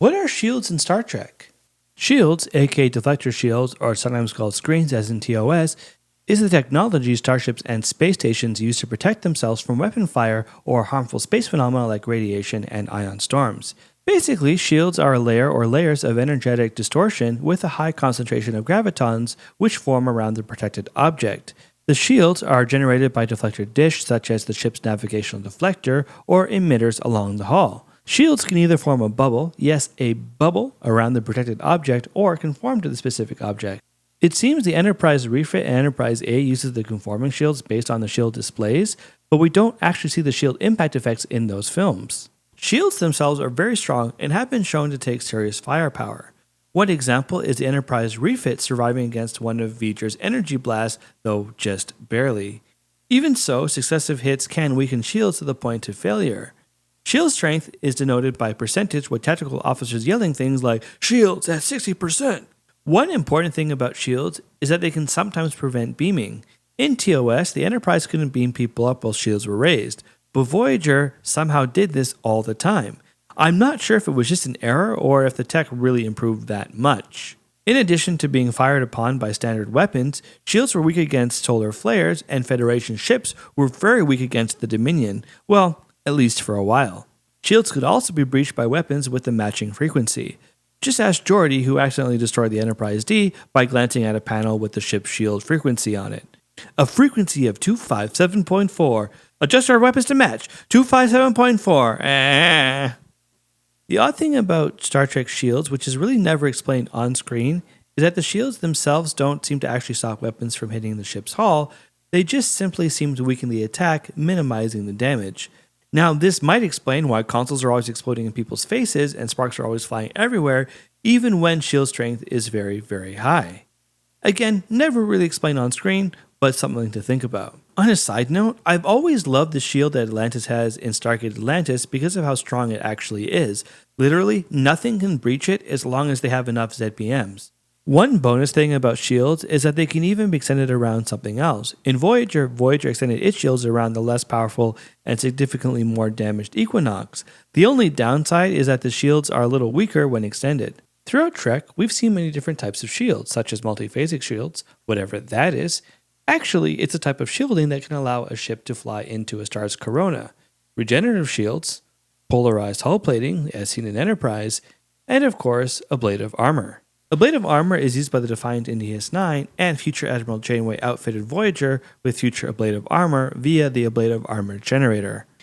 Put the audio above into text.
What are shields in Star Trek? Shields, aka deflector shields, or sometimes called screens as in TOS, is the technology starships and space stations use to protect themselves from weapon fire or harmful space phenomena like radiation and ion storms. Basically, shields are a layer or layers of energetic distortion with a high concentration of gravitons which form around the protected object. The shields are generated by deflector dish such as the ship's navigational deflector or emitters along the hull. Shields can either form a bubble, yes, a bubble, around the protected object, or conform to the specific object. It seems the Enterprise refit and Enterprise A uses the conforming shields based on the shield displays, but we don't actually see the shield impact effects in those films. Shields themselves are very strong and have been shown to take serious firepower. One example is the Enterprise refit surviving against one of V'ger's energy blasts, though just barely. Even so, successive hits can weaken shields to the point of failure. Shield strength is denoted by percentage with tactical officers yelling things like, "Shields at 60%! One important thing about shields is that they can sometimes prevent beaming. In TOS, the Enterprise couldn't beam people up while shields were raised, but Voyager somehow did this all the time. I'm not sure if it was just an error or if the tech really improved that much. In addition to being fired upon by standard weapons, shields were weak against solar flares, and Federation ships were very weak against the Dominion, well, at least for a while. Shields could also be breached by weapons with the matching frequency. Just ask Geordi, who accidentally destroyed the Enterprise D by glancing at a panel with the ship's shield frequency on it. A frequency of 257.4. Adjust our weapons to match. 257.4. The odd thing about Star Trek shields, which is really never explained on screen, is that the shields themselves don't seem to actually stop weapons from hitting the ship's hull. They just simply seem to weaken the attack, minimizing the damage. Now, this might explain why consoles are always exploding in people's faces and sparks are always flying everywhere, even when shield strength is very, very high. Again, never really explained on screen, but something to think about. On a side note, I've always loved the shield that Atlantis has in Stargate Atlantis because of how strong it actually is. Literally, nothing can breach it as long as they have enough ZPMs. One bonus thing about shields is that they can even be extended around something else. In Voyager, Voyager extended its shields around the less powerful and significantly more damaged Equinox. The only downside is that the shields are a little weaker when extended. Throughout Trek, we've seen many different types of shields, such as multiphasic shields, whatever that is. Actually, it's a type of shielding that can allow a ship to fly into a star's corona. Regenerative shields, polarized hull plating, as seen in Enterprise, and of course, ablative armor. Ablative armor is used by the Defiant in DS9 and future Admiral Janeway outfitted Voyager with future ablative armor via the ablative armor generator.